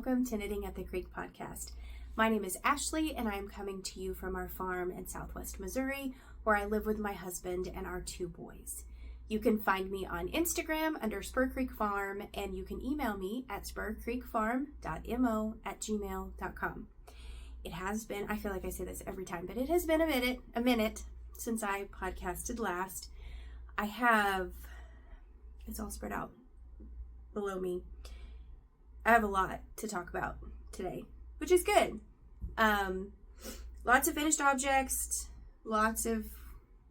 welcome to Knitting at the Creek podcast. My name is Ashley, and I am coming to you from our farm in southwest Missouri, where I live with my husband and our 2 boys. You can find me on Instagram under Spur Creek Farm, and you can email me at spurcreekfarm.mo@gmail.com. It has been, I feel like I say this every time, but it has been a minute since I podcasted last. It's all spread out below me. I have a lot to talk about today, which is good. Lots of finished objects, lots of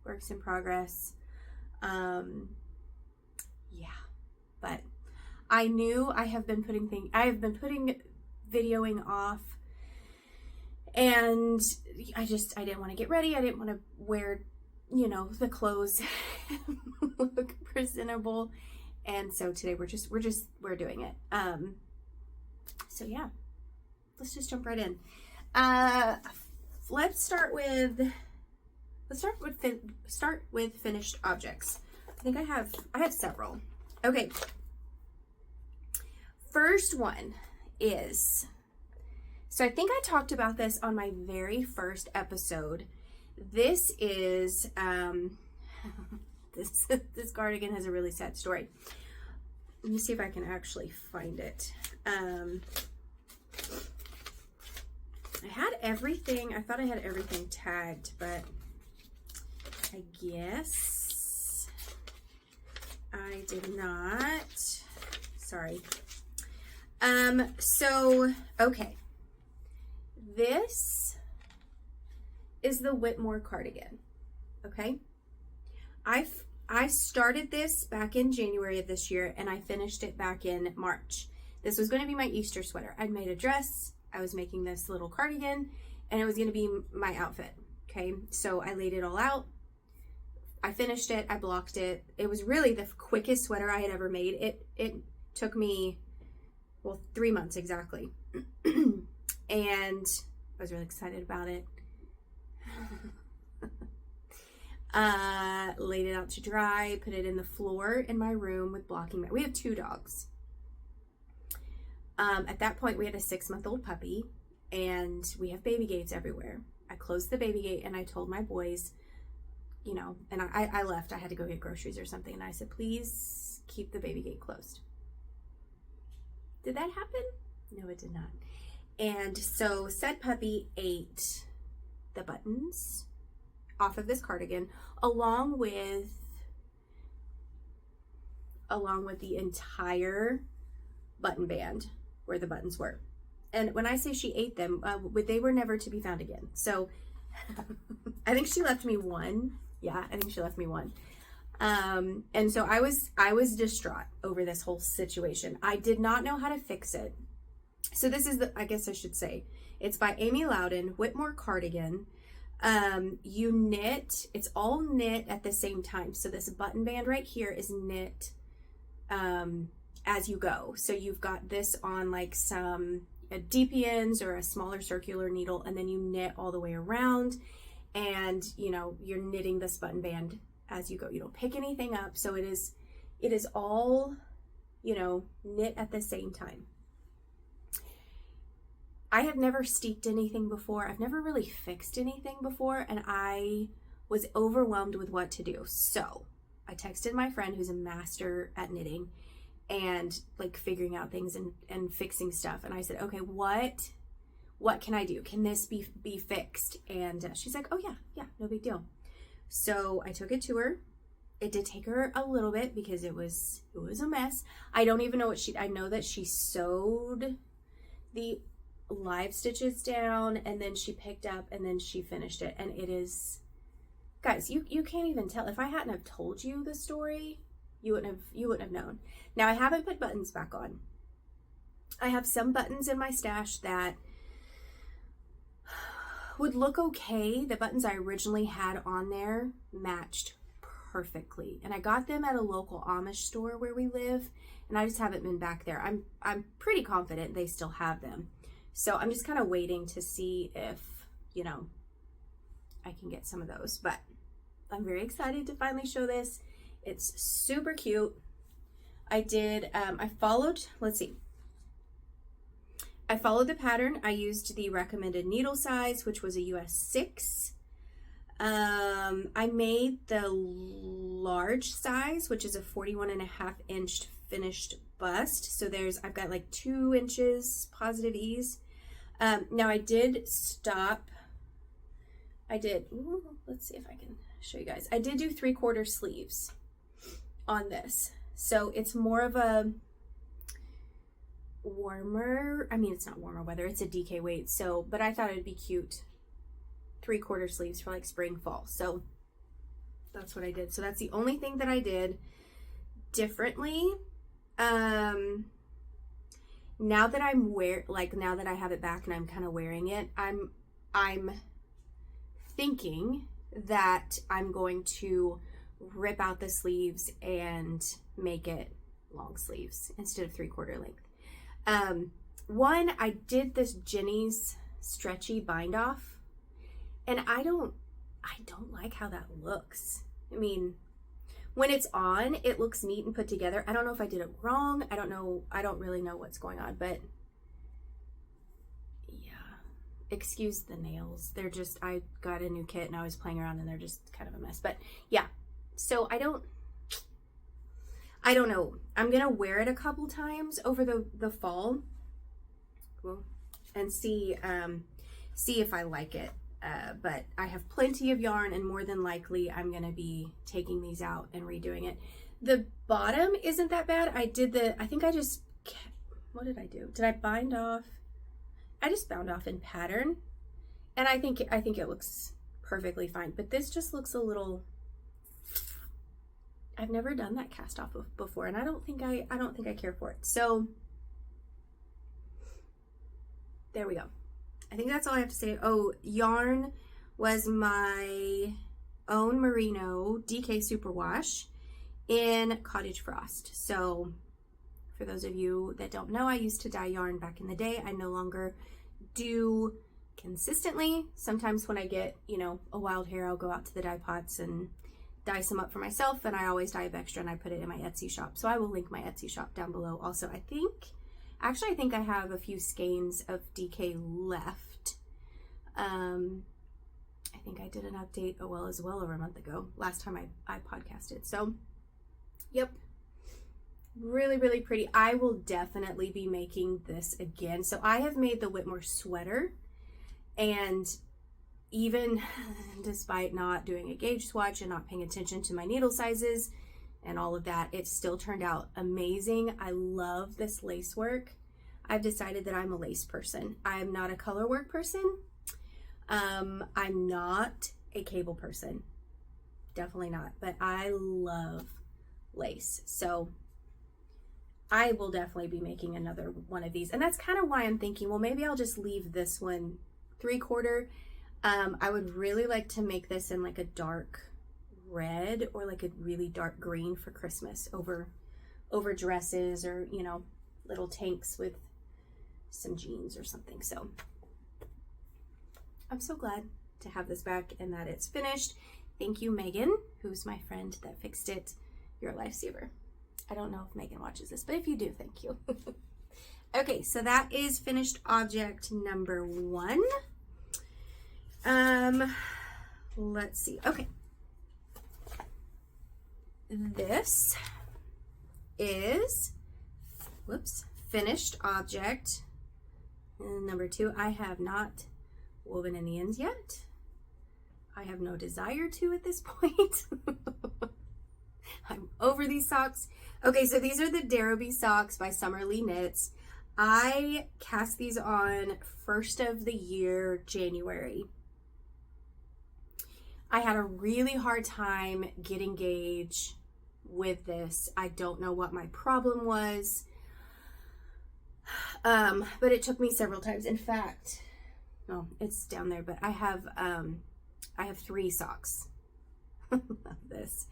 works in progress. But I knew I have been putting videoing off, and I didn't want to get ready. I didn't want to wear, the clothes, look presentable. And so today we're doing it. So yeah, let's just jump right in. Let's start with finished objects. I think I have several. Okay. First one is, so I think I talked about this on my very first episode. This is, this cardigan has a really sad story. Let me see if I can actually find it. I thought I had everything tagged, but I guess I did not. Sorry. Okay. This is the Whitmoor cardigan. Okay. I started this back in January of this year, and I finished it back in March. This was going to be my Easter sweater. I'd made a dress. I was making this little cardigan, and it was going to be my outfit. Okay, so I laid it all out. I finished it. I blocked it. It was really the quickest sweater I had ever made. It took me, 3 months exactly. And I was really excited about it. Laid it out to dry, put it in the floor in my room with blocking mat. We have 2 dogs. At that point we had a 6-month-old puppy, and we have baby gates everywhere. I closed the baby gate and I told my boys, and I left. I had to go get groceries or something, and I said, please keep the baby gate closed. Did that happen? No, it did not. And so said puppy ate the buttons off of this cardigan, along with the entire button band where the buttons were. And when I say she ate them, they were never to be found again. So I think she left me one. Yeah, I think she left me one. And so I was distraught over this whole situation. I did not know how to fix it. So this is I guess I should say, it's by Amy Loudon, Whitmoor Cardigan. You knit, it's all knit at the same time. So this button band right here is knit as you go. So you've got this on like some DPNs or a smaller circular needle, and then you knit all the way around, and you're knitting this button band as you go. You don't pick anything up. So it is all, knit at the same time. I have never steeped anything before. I've never really fixed anything before, and I was overwhelmed with what to do. So I texted my friend who's a master at knitting and like figuring out things and fixing stuff. And I said, okay, what can I do? Can this be fixed? And she's like, oh yeah, no big deal. So I took it to her. It did take her a little bit because it was a mess. I don't even know I know that she sewed the live stitches down, and then she picked up, and then she finished it, and it is, guys, you can't even tell. If I hadn't have told you the story, you wouldn't have known. Now I haven't put buttons back on. I have some buttons in my stash that would look okay. The buttons I originally had on there matched perfectly, and I got them at a local Amish store where we live, and I just haven't been back there. I'm pretty confident they still have them. So I'm just kind of waiting to see if, I can get some of those. But I'm very excited to finally show this. It's super cute. I followed, let's see. I followed the pattern. I used the recommended needle size, which was a US 6. I made the large size, which is a 41.5-inch finished bust. So I've got like 2 inches positive ease. Now I did stop. Let's see if I can show you guys. I did do 3/4 sleeves on this. So it's more of a warmer, it's not warmer weather, it's a DK weight. So, but I thought it'd be cute. 3/4 sleeves for like spring, fall. So that's what I did. So that's the only thing that I did differently. Now that now that I have it back and I'm kind of wearing it, I'm thinking that I'm going to rip out the sleeves and make it long sleeves instead of 3/4 length. One, I did this Jenny's stretchy bind off, and I don't like how that looks. When it's on, it looks neat and put together. I don't know if I did it wrong. I don't really know what's going on, but yeah, excuse the nails. I got a new kit and I was playing around and they're just kind of a mess, but yeah. So I don't know. I'm going to wear it a couple times over the fall and see if I like it. But I have plenty of yarn, and more than likely I'm going to be taking these out and redoing it. The bottom isn't that bad. What did I do? Did I bind off? I just bound off in pattern, and I think it looks perfectly fine, but this just looks a little, I've never done that cast off before, and I don't think I care for it. So there we go. I think that's all I have to say. Oh, yarn was my own merino DK superwash in Cottage Frost. So for those of you that don't know, I used to dye yarn back in the day. I no longer do consistently. Sometimes when I get, a wild hair, I'll go out to the dye pots and dye some up for myself, and I always dye up extra and I put it in my Etsy shop. So I will link my Etsy shop down below. Also, I think I have a few skeins of DK left. I think I did an update, it was well over a month ago, last time I podcasted. So, yep. Really, really pretty. I will definitely be making this again. So I have made the Whitmoor sweater, and even despite not doing a gauge swatch and not paying attention to my needle sizes and all of that, it still turned out amazing. I love this lace work. I've decided that I'm a lace person. I'm not a color work person. I'm not a cable person. Definitely not. But I love lace. So I will definitely be making another one of these. And that's kind of why I'm thinking, well, maybe I'll just leave this one 3/4. I would really like to make this in like a dark red or like a really dark green for Christmas over dresses, or little tanks with some jeans or something. So I'm so glad to have this back and that it's finished. Thank you, Megan, who's my friend that fixed it. You're a lifesaver. I don't know if Megan watches this, but if you do, thank you. Okay, so that is finished object number 1. Let's see. Okay. This is, finished object number 2. I have not woven in the ends yet. I have no desire to at this point. I'm over these socks. Okay, so these are the Derobe socks by Summerlee Knits. I cast these on first of the year, January. I had a really hard time getting gauge with this. I don't know what my problem was, but it took me several times. In fact, no, it's down there, but I have 3 socks of this.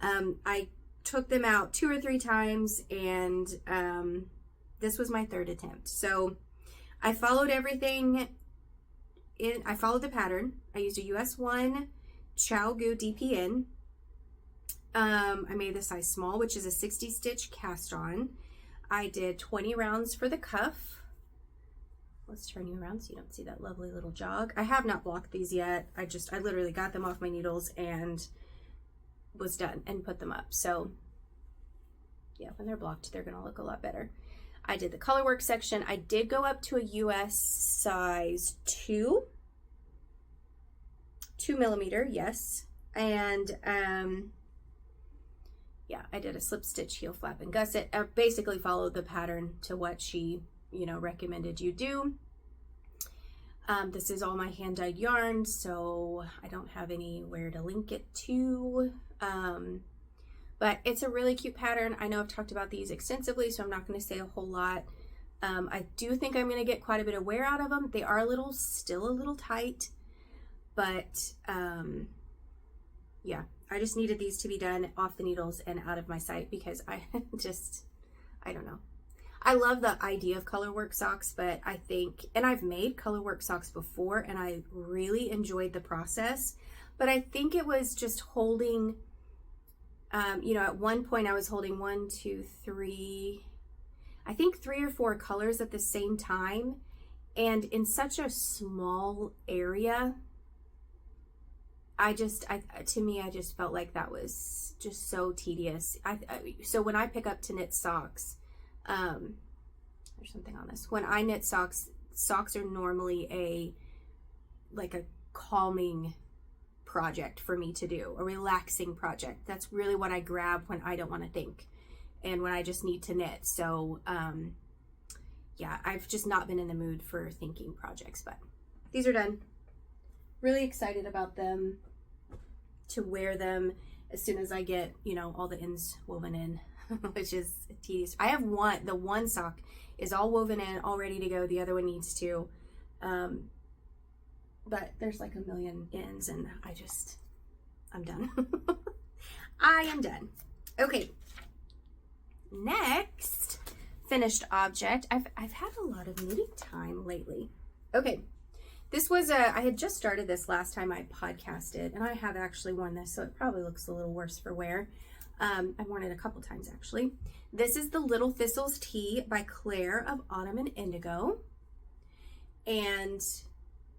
I took them out 2 or 3 times, and this was my 3rd attempt. So I followed everything I followed the pattern. I used a US 1 ChowGoo DPN. I made the size small, which is a 60 stitch cast on. I did 20 rounds for the cuff. let's turn you around so you don't see that lovely little jog. I have not blocked these yet. I literally got them off my needles and was done and put them up. So yeah, when they're blocked, they're gonna look a lot better. I did the color work section. I did go up to a US size 2 millimeter, yes. And yeah, I did a slip stitch, heel flap, and gusset. I basically followed the pattern to what she, you know, recommended you do. This is all my hand dyed yarn, so I don't have anywhere to link it to. But it's a really cute pattern. I know I've talked about these extensively, so I'm not going to say a whole lot. I do think I'm going to get quite a bit of wear out of them. They are still a little tight, but yeah, I just needed these to be done off the needles and out of my sight because I don't know. I love the idea of color work socks, but I think, and I've made color work socks before and I really enjoyed the process, but I think it was just holding, you know, at one point I was holding 1, 2, 3, I think 3 or 4 colors at the same time. And in such a small area, to me, I just felt like that was just so tedious. So when I pick up to knit socks, there's something on this. When I knit socks are normally like a calming project for me to do, a relaxing project. That's really what I grab when I don't want to think and when I just need to knit. So yeah, I've just not been in the mood for thinking projects, but these are done. Really excited about them, to wear them as soon as I get, you know, all the ends woven in, which is tedious. I have the one sock is all woven in, all ready to go. The other one needs to, but there's like a million ends and I'm done. I am done. Okay. Next finished object. I've had a lot of knitting time lately. Okay. This was I had just started this last time I podcasted, and I have actually worn this, so it probably looks a little worse for wear. I've worn it a couple times actually. This is the Little Thistles Tea by Claire of Autumn and Indigo. And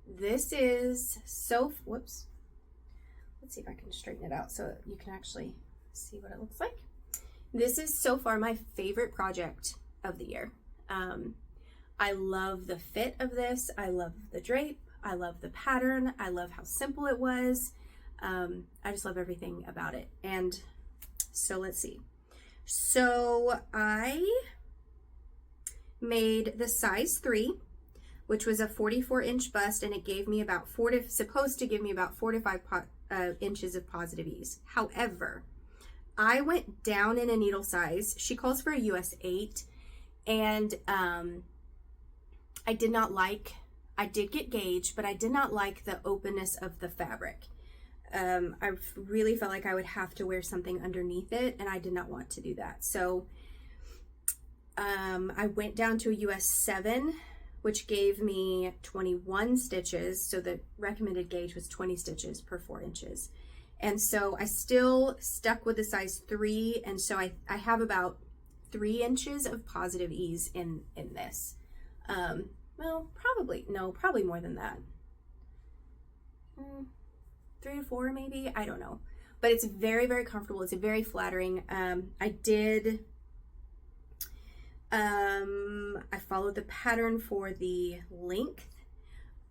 this is whoops. Let's see if I can straighten it out so you can actually see what it looks like. This is so far my favorite project of the year. I love the fit of this. I love the drape. I love the pattern. I love how simple it was. I just love everything about it. And so let's see. So I made the size 3, which was a 44-inch bust, and it gave me about supposed to give me about 4 to 5 inches of positive ease. However, I went down in a needle size. She calls for a US 8, and I did get gauge, but I did not like the openness of the fabric. I really felt like I would have to wear something underneath it, and I did not want to do that. So I went down to a US 7, which gave me 21 stitches. So the recommended gauge was 20 stitches per 4 inches. And so I still stuck with the size 3. And so I have about 3 inches of positive ease in this. Well, probably more than that. 3 to 4 maybe, I don't know. But it's very, very comfortable. It's very flattering. I followed the pattern for the length.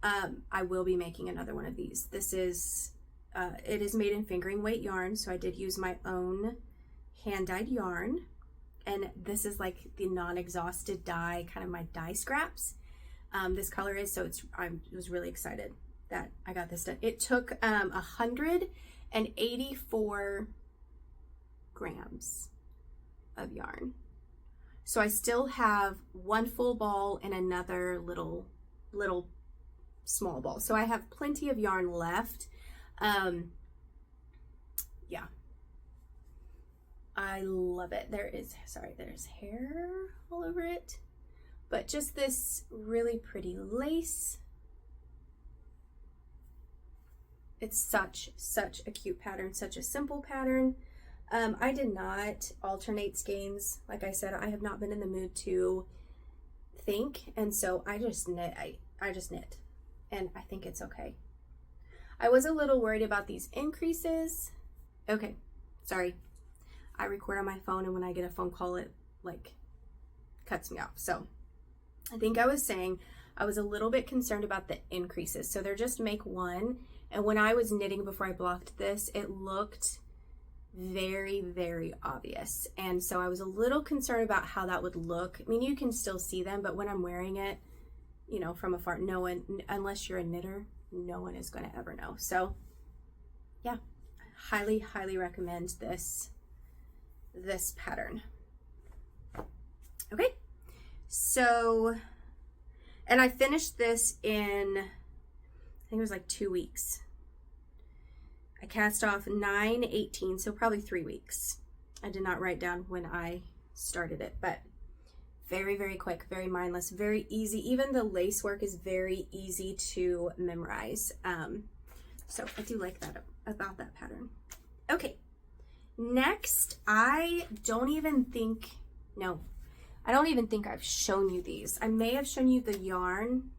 I will be making another one of these. This is, it is made in fingering weight yarn, so I did use my own hand-dyed yarn. And this is like the non-exhausted dye, kind of my dye scraps. This color is, so I was really excited that I got this done. It took 184 grams of yarn. So I still have 1 full ball and another little small ball. So I have plenty of yarn left. Yeah. I love it. There's hair all over it. But just this really pretty lace. It's such a cute pattern, such a simple pattern. I did not alternate skeins. Like I said, I have not been in the mood to think. And so I just knit. I just knit, and I think it's okay. I was a little worried about these increases. Okay, sorry. I record on my phone, and when I get a phone call, it like cuts me off. So I think I was saying I was a little bit concerned about the increases. So they're just make one. And when I was knitting before I blocked this, it looked very, very obvious. And so I was a little concerned about how that would look. I mean, you can still see them, but when I'm wearing it, you know, from afar, no one, unless you're a knitter, no one is going to ever know. So yeah, highly, highly recommend this pattern. Okay, so, and I finished this in, I think it was like 2 weeks. I cast off 9/18, so probably 3 weeks. I did not write down when I started it, but very, very quick, very mindless, very easy. Even the lace work is very easy to memorize. So I do like that about that pattern. Okay, next, I don't even think I've shown you these. I may have shown you the yarn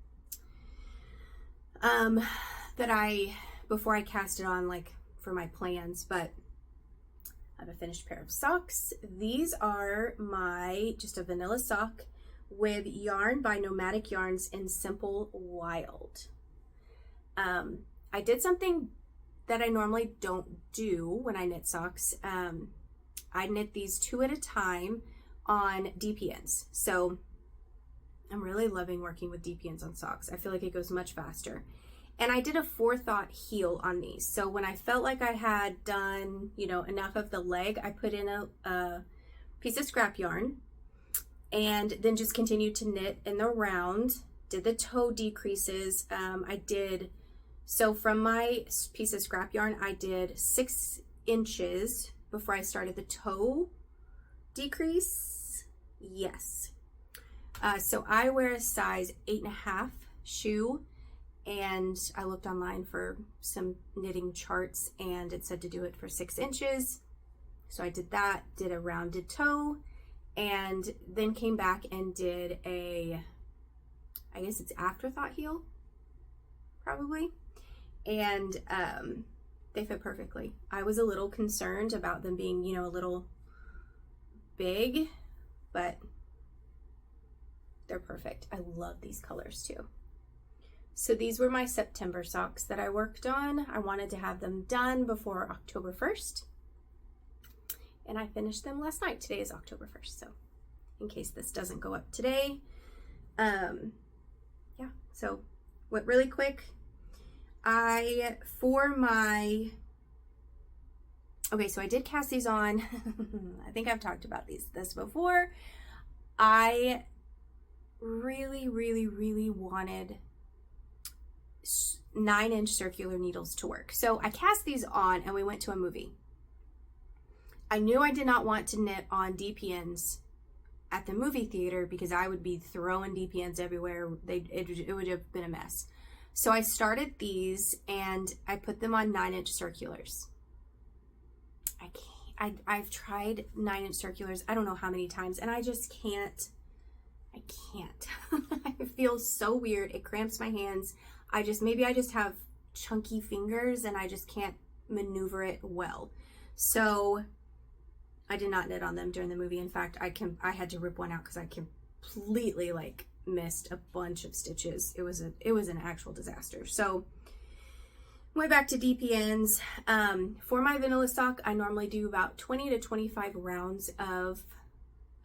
that before I cast it on, like for my plans, but I have a finished pair of socks. These are just a vanilla sock with yarn by Nomadic Yarns in Simple Wild. I did something that I normally don't do when I knit socks. I knit these 2 at a time on DPNs. So I'm really loving working with DPNs on socks. I feel like it goes much faster. And I did a forethought heel on these. So when I felt like I had done, you know, enough of the leg, I put in a piece of scrap yarn and then just continued to knit in the round, did the toe decreases. So from my piece of scrap yarn, I did 6 inches before I started the toe decrease. Yes. So I wear a size 8.5 shoe, and I looked online for some knitting charts and it said to do it for 6 inches. So I did that, did a rounded toe, and then came back and did I guess it's afterthought heel, probably. And they fit perfectly. I was a little concerned about them being, you know, a little big, but they're perfect. I love these colors too. So these were my September socks that I worked on. I wanted to have them done before October 1st. And I finished them last night. Today is October 1st, so in case this doesn't go up today. Yeah, so went really quick. Okay, so I did cast these on. I think I've talked about this before. I really, really, really wanted 9-inch circular needles to work. So I cast these on and we went to a movie. I knew I did not want to knit on DPNs at the movie theater because I would be throwing DPNs everywhere. It would have been a mess. So I started these and I put them on 9-inch circulars. I've tried 9-inch circulars, I don't know how many times, and I just can't. I feel so weird. It cramps my hands. Maybe I just have chunky fingers and I just can't maneuver it well. So I did not knit on them during the movie. In fact, I had to rip one out because I completely missed a bunch of stitches. It was an actual disaster. So went back to DPNs. For my vanilla sock, I normally do about 20 to 25 rounds of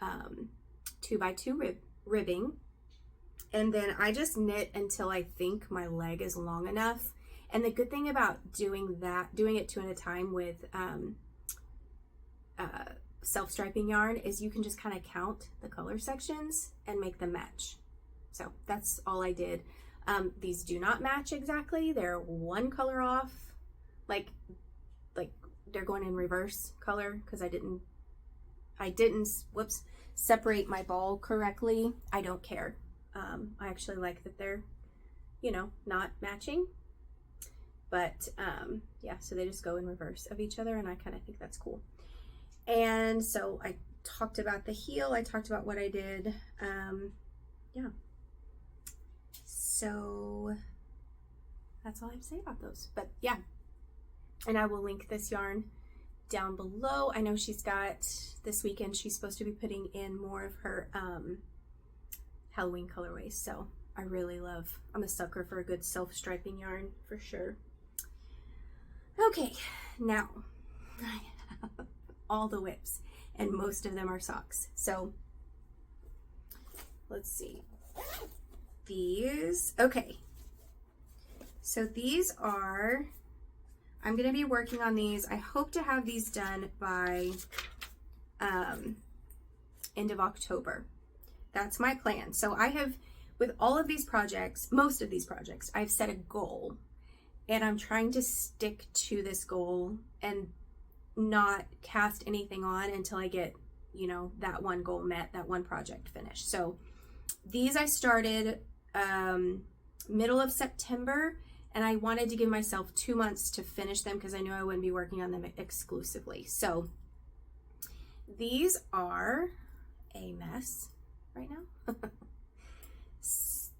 2x2 ribbing. And then I just knit until I think my leg is long enough. And the good thing about doing it 2 at a time with self-striping yarn is you can just kind of count the color sections and make them match. So that's all I did. These do not match exactly. They're one color off. Like they're going in reverse color because I didn't separate my ball correctly. I don't care. I actually like that they're, not matching. But yeah, so they just go in reverse of each other, and I kind of think that's cool. And so I talked about the heel. I talked about what I did. yeah. So that's all I have to say about those. But yeah, and I will link this yarn down below. I know she's got, this weekend, she's supposed to be putting in more of her Halloween colorways. So I really love, I'm a sucker for a good self-striping yarn for sure. Okay, now I have all the whips and most of them are socks. So let's see. These, okay. So these are, I'm going to be working on these. I hope to have these done by end of October. That's my plan. So I have, with all of these projects, most of these projects, I've set a goal and I'm trying to stick to this goal and not cast anything on until I get, you know, that one goal met, that one project finished. So these I started middle of September, and I wanted to give myself 2 months to finish them because I knew I wouldn't be working on them exclusively. So these are a mess right now.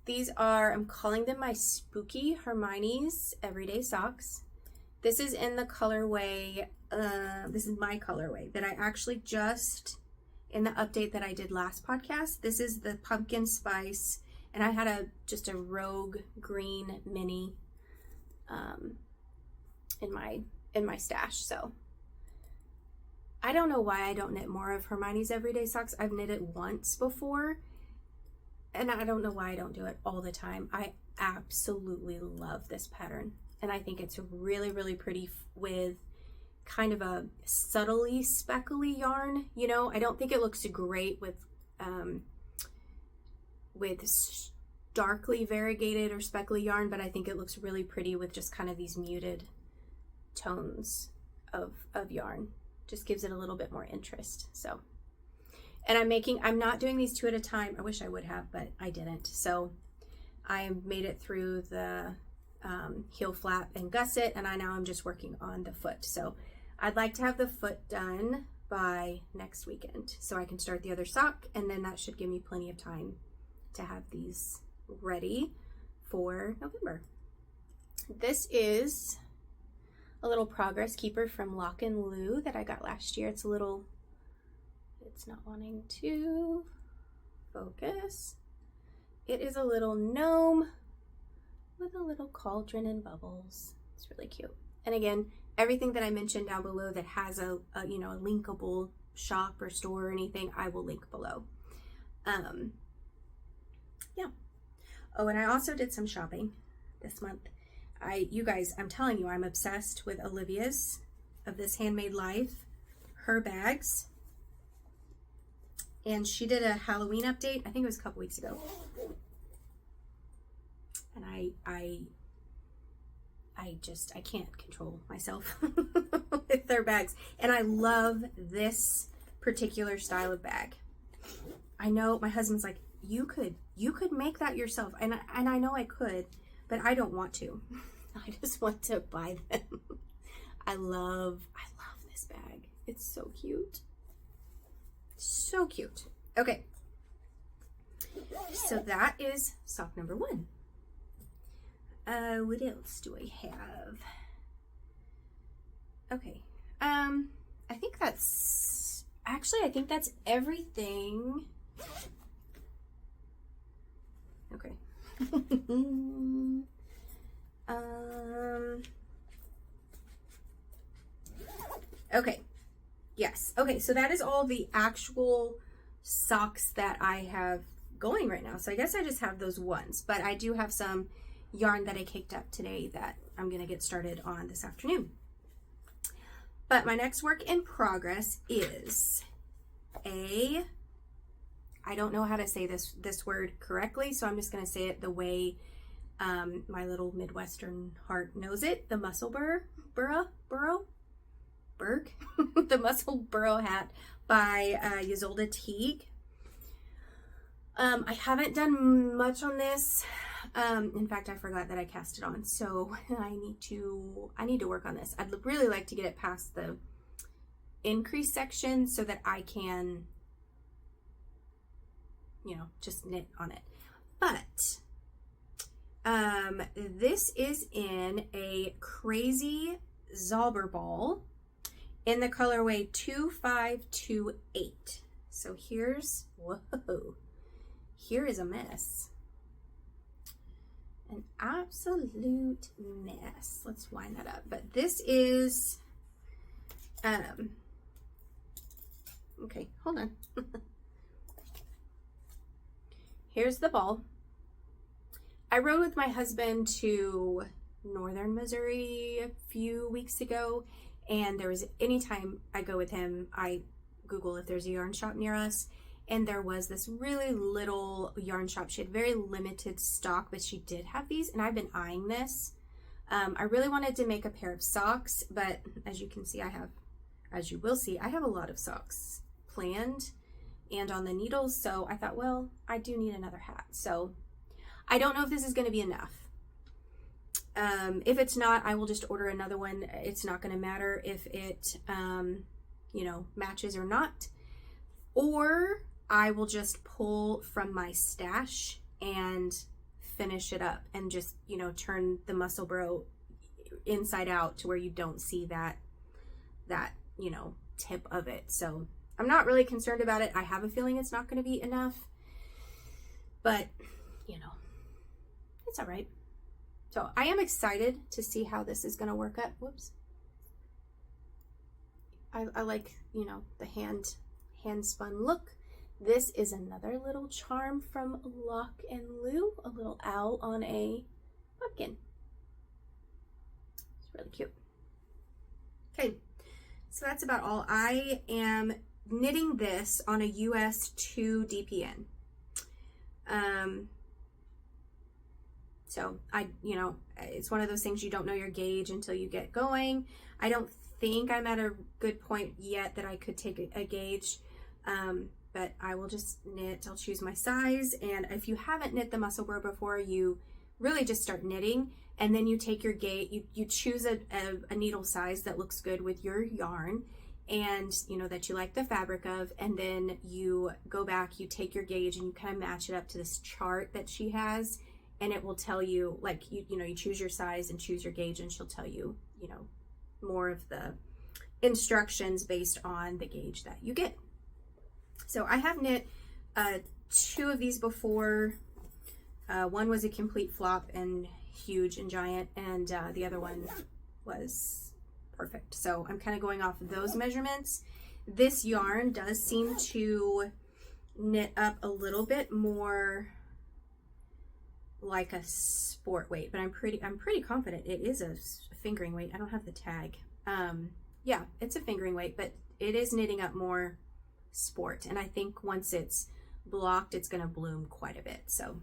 These are, I'm calling them my spooky Hermione's everyday socks. This is in the colorway, this is my colorway that I actually just, in the update that I did last podcast, this is the pumpkin spice, and I had just a rogue green mini in my stash. So I don't know why I don't knit more of Hermione's everyday socks. I've knit it once before, and I don't know why I don't do it all the time. I absolutely love this pattern, and I think it's really, really pretty with kind of a subtly speckly yarn. You know, I don't think it looks great with darkly variegated or speckly yarn, but I think it looks really pretty with just kind of these muted tones of yarn. Just gives it a little bit more interest. So, and I'm not doing these 2 at a time. I wish I would have, but I didn't. So I made it through the heel flap and gusset, and now I'm just working on the foot. So I'd like to have the foot done by next weekend so I can start the other sock, and then that should give me plenty of time to have these ready for November. This is a little progress keeper from Lock and Lou that I got last year. It's not wanting to focus. It is a little gnome with a little cauldron and bubbles. It's really cute. And again, everything that I mentioned down below that has a linkable shop or store or anything, I will link below. Yeah. Oh, and I also did some shopping this month. You guys, I'm telling you, I'm obsessed with Olivia's of This Handmade Life, her bags. And she did a Halloween update, I think it was a couple weeks ago. And I can't control myself with their bags. And I love this particular style of bag. I know my husband's like, you could make that yourself. And I know I could, but I don't want to. I just want to buy them. I love this bag. It's so cute. So cute. Okay. So that is sock number 1. What else do I have? Okay. I think that's everything. Okay. Okay. Yes. Okay, so that is all the actual socks that I have going right now. So I guess I just have those ones, but I do have some yarn that I caked up today that I'm going to get started on this afternoon. But my next work in progress is I don't know how to say this word correctly, so I'm just going to say it the way my little Midwestern heart knows it. The Muscle Berg, the Muscle Burrow hat by Ysolda Teague. I haven't done much on this. In fact, I forgot that I cast it on, so I need to work on this. I'd really like to get it past the increase section so that I can, just knit on it. But this is in a crazy Zauber ball in the colorway 2528. So here's, whoa, here is a mess. An absolute mess. Let's wind that up. But this is, okay, hold on. Here's the ball. I rode with my husband to northern Missouri a few weeks ago, and there was, anytime I go with him, I Google if there's a yarn shop near us, and there was this really little yarn shop. She had very limited stock, but she did have these, and I've been eyeing this. I really wanted to make a pair of socks, but as you can see, as you will see, I have a lot of socks planned and on the needles, so I thought, well, I do need another hat. So I don't know if this is going to be enough. If it's not, I will just order another one. It's not going to matter if it, you know, matches or not. Or I will just pull from my stash and finish it up and just, you know, turn the muscle bro inside out to where you don't see that, you know, tip of it. So I'm not really concerned about it. I have a feeling it's not going to be enough, but you know, it's all right. So I am excited to see how this is going to work out. Whoops. I like, you know, the hand spun look. This is another little charm from Lock and Lou, a little owl on a pumpkin. It's really cute. Okay, so that's about all. I am knitting this on a US 2 DPN. So you know, it's one of those things you don't know your gauge until you get going. I don't think I'm at a good point yet that I could take a gauge, but I will just knit. I'll choose my size, and if you haven't knit the muscle burr before, you really just start knitting, and then you take your gauge, you choose a needle size that looks good with your yarn, and you know that you like the fabric of, and then you go back, you take your gauge, and you kind of match it up to this chart that she has, and it will tell you, like, you know, you choose your size and choose your gauge, and she'll tell you, you know, more of the instructions based on the gauge that you get. So I have knit 2 of these before. One was a complete flop and huge and giant, and the other one was perfect. So I'm kind of going off of those measurements. This yarn does seem to knit up a little bit more like a sport weight, but I'm pretty confident it is a fingering weight. I don't have the tag. Yeah, it's a fingering weight, but it is knitting up more sport, and I think once it's blocked, it's going to bloom quite a bit. So,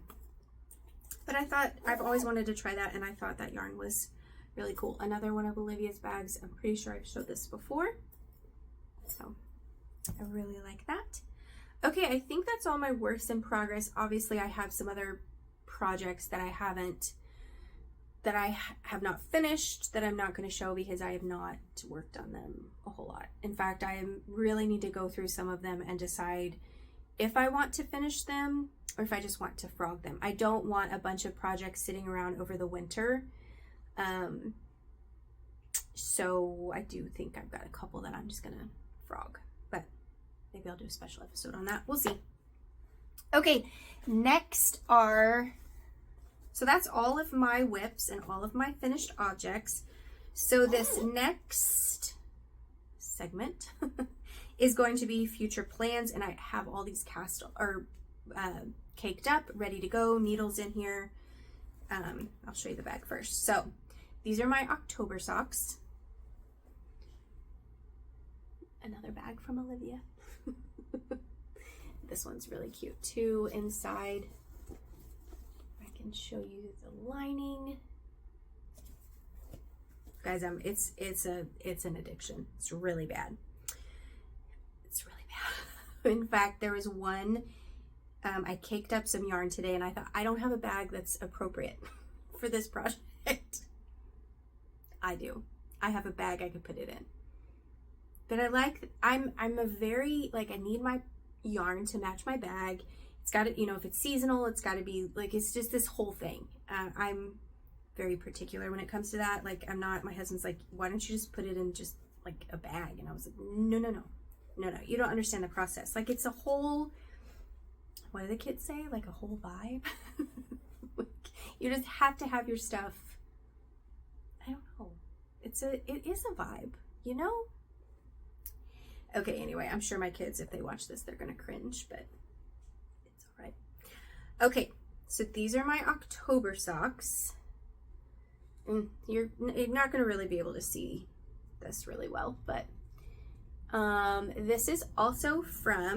but I thought, I've always wanted to try that, and I thought that yarn was really cool. Another one of Olivia's bags. I'm pretty sure I've showed this before, so I really like that. Okay, I think that's all my works in progress. Obviously, I have some other projects that I have not finished, that I'm not going to show because I have not worked on them a whole lot. In fact, I really need to go through some of them and decide if I want to finish them or if I just want to frog them. I don't want a bunch of projects sitting around over the winter. So I do think I've got a couple that I'm just going to frog, but maybe I'll do a special episode on that. We'll see. Okay, next are, so that's all of my whips and all of my finished objects. So this next segment is going to be future plans, and I have all these caked up, ready to go, needles in here. I'll show you the bag first. So these are my October socks. Another bag from Olivia. This one's really cute too. Inside, I can show you the lining. Guys, it's an addiction. It's really bad. It's really bad. In fact, there was one, I caked up some yarn today, and I thought, I don't have a bag that's appropriate for this project. I do. I have a bag I could put it in. But I'm a very, like, I need my yarn to match my bag. it's got to, you know, if it's seasonal, it's got to be like, it's just this whole thing. I'm very particular when it comes to that. Like, I'm not, my husband's like, why don't you just put it in just like a bag? And I was like, no, you don't understand the process. Like, it's a whole, what do the kids say? Like a whole vibe. You just have to have your stuff. I don't know. It is a vibe, you know? Okay, anyway, I'm sure my kids, if they watch this, they're gonna cringe, but it's all right. Okay, so these are my October socks. And you're not gonna really be able to see this really well, but this is also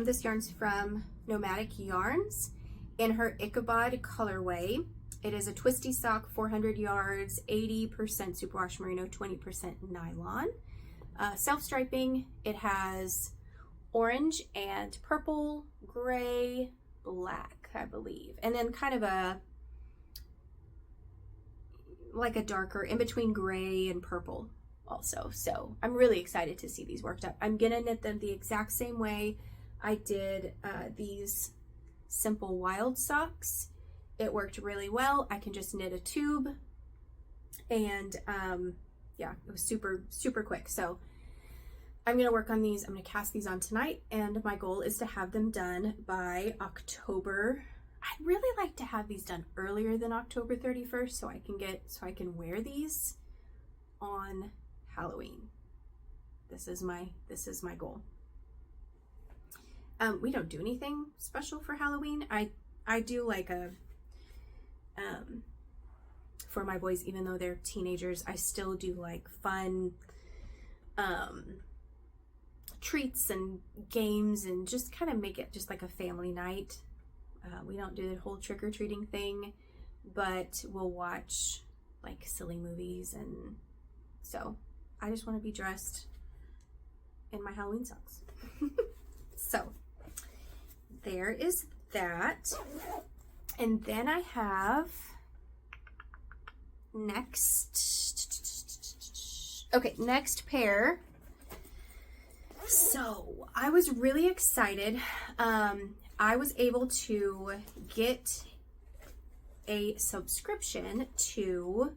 this yarn's from Nomadic Yarns in her Ichabod colorway. It is a twisty sock, 400 yards, 80% superwash merino, 20% nylon. Self-striping, it has orange and purple, gray, black, I believe. And then kind of like a darker, in between gray and purple also. So I'm really excited to see these worked up. I'm gonna knit them the exact same way I did these simple wild socks. It worked really well. I can just knit a tube, and yeah, it was super, super quick. So I'm gonna work on these. I'm gonna cast these on tonight, and my goal is to have them done by October. I'd really like to have these done earlier than October 31st so I can wear these on Halloween. This is my goal. We don't do anything special for Halloween. I do like a for my boys, even though they're teenagers, I still do like fun treats and games, and just kind of make it just like a family night. We don't do the whole trick-or-treating thing, but we'll watch like silly movies, and so I just want to be dressed in my Halloween socks. So there is that. And then I have next pair. So I was really excited. I was able to get a subscription to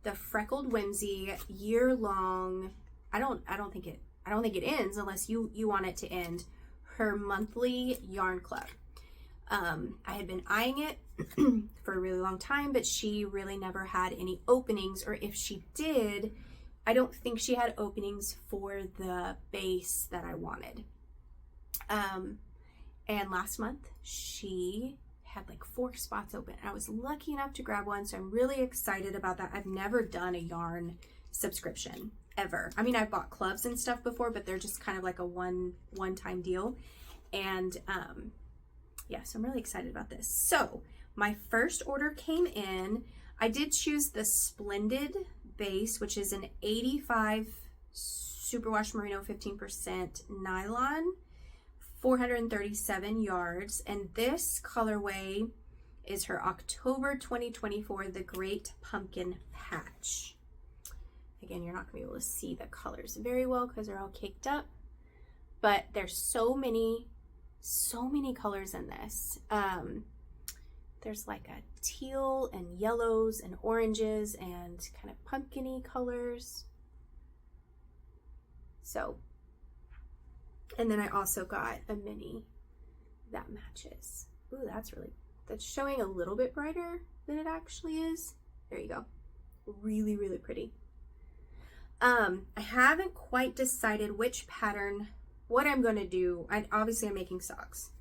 the Freckled Whimsey year-long. I don't think it ends unless you want it to end. Her monthly yarn club. I had been eyeing it for a really long time, but she really never had any openings, or if she did, I don't think she had openings for the base that I wanted. And last month she had like 4 spots open. I was lucky enough to grab one, so I'm really excited about that. I've never done a yarn subscription ever. I mean, I've bought clubs and stuff before, but they're just kind of like a one-time deal. And yeah, so I'm really excited about this. So my first order came in. I did choose the Splendid base, which is an 85 superwash merino, 15% nylon, 437 yards. And this colorway is her October 2024, the Great Pumpkin Patch. Again, you're not gonna be able to see the colors very well because they're all caked up, but there's so many colors in this. There's like a teal and yellows and oranges and kind of pumpkin-y colors. So, and then I also got a mini that matches. Ooh, that's showing a little bit brighter than it actually is. There you go. Really, really pretty. I haven't quite decided which pattern, what I'm going to do. Obviously I'm making socks.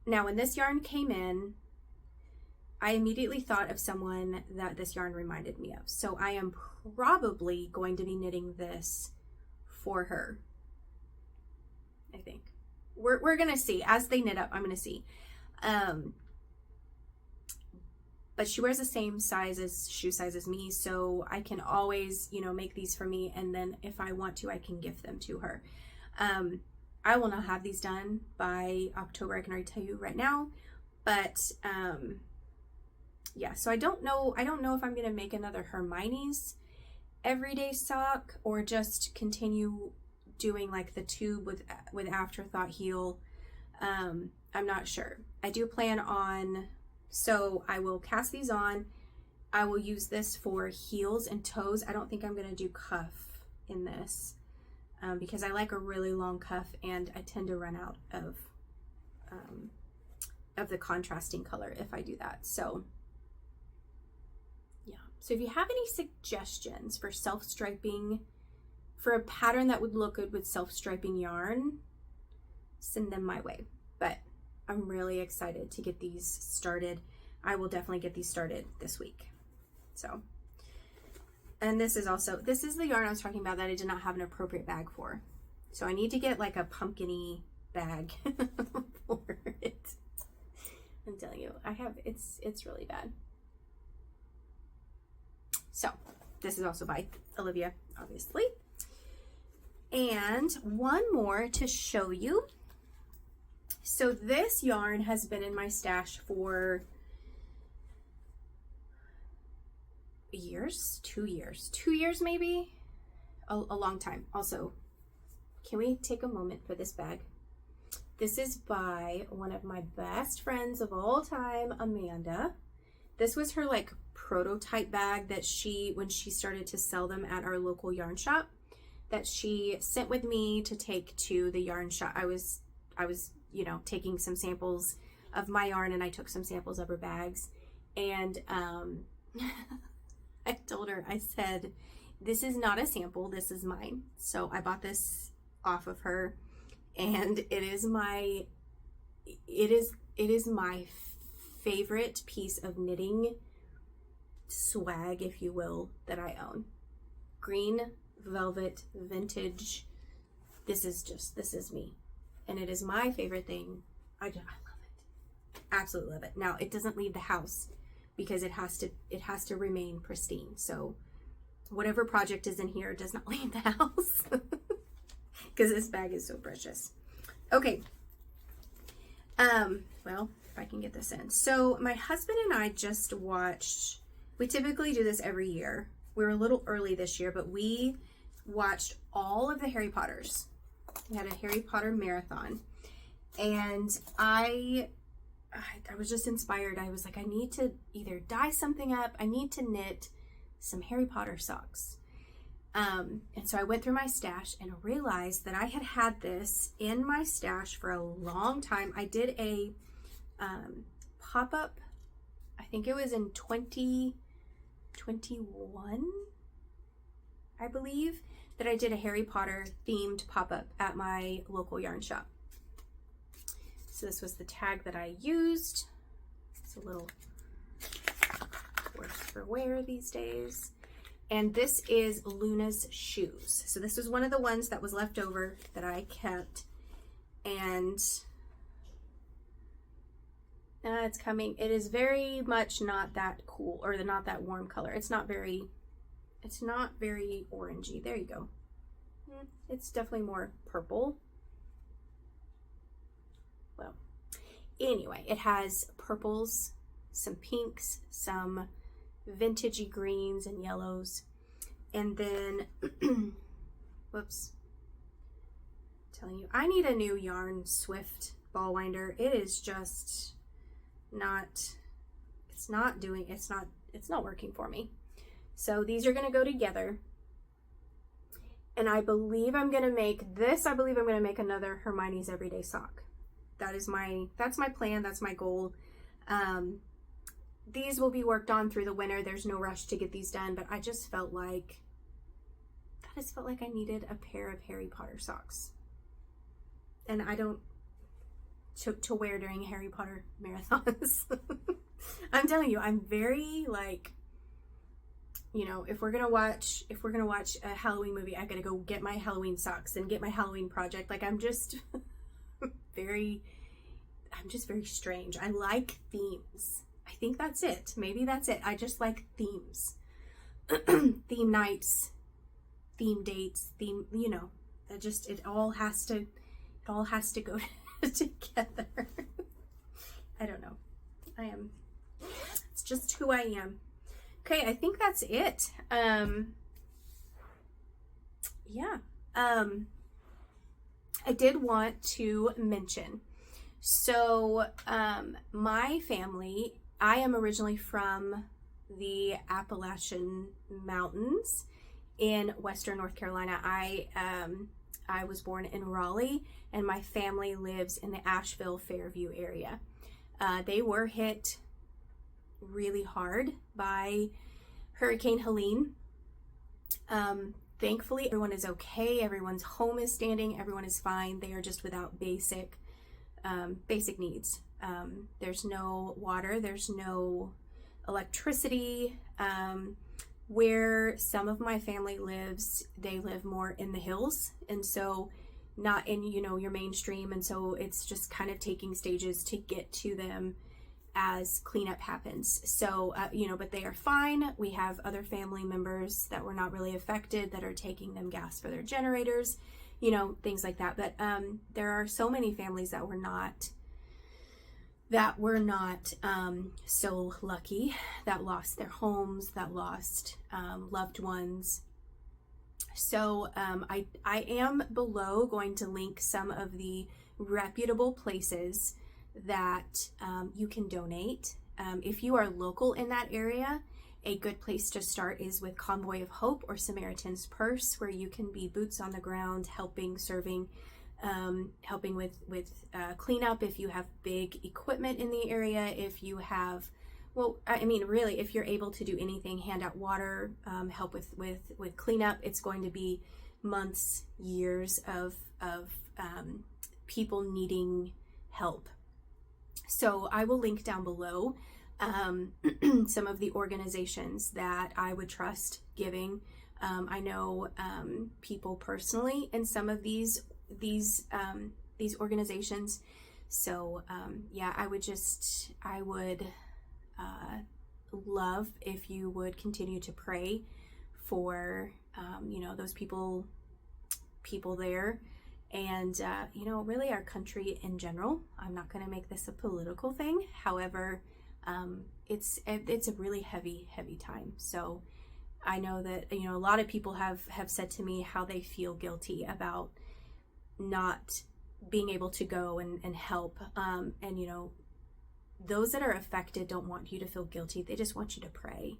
Now when this yarn came in, I immediately thought of someone that this yarn reminded me of. So I am probably going to be knitting this for her. I think. We're going to see. As they knit up, I'm going to see. But she wears the same shoe size as me, so I can always, make these for me, and then if I want to, I can gift them to her. I will not have these done by October, I can already tell you right now, but yeah, so I don't know if I'm going to make another Hermione's everyday sock, or just continue doing like the tube with Afterthought heel. I'm not sure. I do plan on, so I will cast these on. I will use this for heels and toes. I don't think I'm going to do cuff in this because I like a really long cuff and I tend to run out of the contrasting color if I do that. So yeah. So if you have any suggestions for self-striping, for a pattern that would look good with self-striping yarn, send them my way. But I'm really excited to get these started. I will definitely get these started this week. So, and this is the yarn I was talking about that I did not have an appropriate bag for. So I need to get like a pumpkin-y bag for it. I'm telling you, it's really bad. So this is also by Olivia, obviously. And one more to show you. So this yarn has been in my stash for years, 2 years maybe, a long time. Also, can we take a moment for this bag? This is by one of my best friends of all time, Amanda. This was her like prototype bag that when she started to sell them at our local yarn shop, that she sent with me to take to the yarn shop. I was you know, taking some samples of my yarn, and I took some samples of her bags, and I told her, I said, this is not a sample, this is mine. So I bought this off of her, and it is my favorite piece of knitting swag, if you will, that I own. Green velvet vintage. This is me. And it is my favorite thing. I love it. Absolutely love it. Now it doesn't leave the house because it has to remain pristine. So whatever project is in here does not leave the house because this bag is so precious. Okay. Well, if I can get this in. So my husband and I just watched, we typically do this every year. We were a little early this year, but we watched all of the Harry Potters. We had a Harry Potter marathon, and I was just inspired. I was like, I need to either dye something up, I need to knit some Harry Potter socks. And so I went through my stash and realized that I had this in my stash for a long time. I did a pop-up, I think it was in 2021, I believe, that I did a Harry Potter themed pop-up at my local yarn shop. So this was the tag that I used. It's a little worse for wear these days. And this is Luna's shoes. So this was one of the ones that was left over that I kept. And it's coming. It is very much not that cool, or not that warm color. It's not very orangey. There you go. It's definitely more purple. Well, anyway, it has purples, some pinks, some vintagey greens and yellows, and then whoops, I'm telling you, I need a new yarn Swift ball winder. It is just not, it's not working for me. So these are going to go together, and I believe I'm going to make this. I believe I'm going to make another Hermione's Everyday Sock. That's my plan. That's my goal. These will be worked on through the winter. There's no rush to get these done, but I just felt like I needed a pair of Harry Potter socks, and I don't to wear during Harry Potter marathons. I'm telling you, I'm very like, you know, if we're gonna watch a Halloween movie, I gotta go get my Halloween socks and get my Halloween project. Like, I'm just very strange. I like themes. I think that's it. Maybe that's it. I just like themes. Theme nights, theme dates, theme, you know, it all has to go together. I don't know. It's just who I am. Okay, I think that's it. Yeah. I did want to mention, So my family, I am originally from the Appalachian Mountains in Western North Carolina. I was born in Raleigh, and my family lives in the Asheville, Fairview area. They were hit really hard by Hurricane Helene. Thankfully, everyone is okay. Everyone's home is standing. Everyone is fine. They are just without basic needs. There's no water. There's no electricity. Where some of my family lives, they live more in the hills, and so not in, you know, your mainstream, and so it's just kind of taking stages to get to them as cleanup happens. So you know, but they are fine. We have other family members that were not really affected that are taking them gas for their generators, you know, things like that. But there are so many families that were not so lucky, that lost their homes, that lost loved ones. So I am below going to link some of the reputable places that you can donate. If you are local in that area, a good place to start is with Convoy of Hope or Samaritan's Purse, where you can be boots on the ground, helping, serving, helping with cleanup. If you have big equipment in the area, if you have, well, I mean, really, if you're able to do anything, hand out water, help with cleanup, it's going to be months, years of people needing help. So I will link down below some of the organizations that I would trust giving. I know people personally in some of these organizations. So yeah, I would love if you would continue to pray for you know, those people there, and you know, really our country in general. I'm not going to make this a political thing. However, it's a really heavy time. So I know that, you know, a lot of people have said to me how they feel guilty about not being able to go and help, and you know, those that are affected don't want you to feel guilty. They just want you to pray.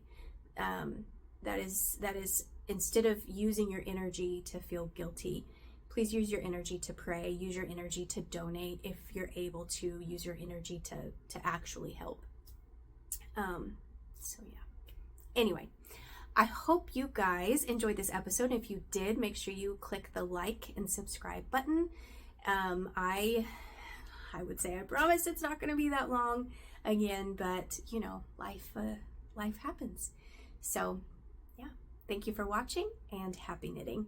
That is instead of using your energy to feel guilty, please use your energy to pray. Use your energy to donate if you're able to. Use your energy to actually help. So yeah. Anyway, I hope you guys enjoyed this episode. If you did, make sure you click the like and subscribe button. I would say, I promise it's not going to be that long again, but you know, life happens. So yeah, thank you for watching, and happy knitting.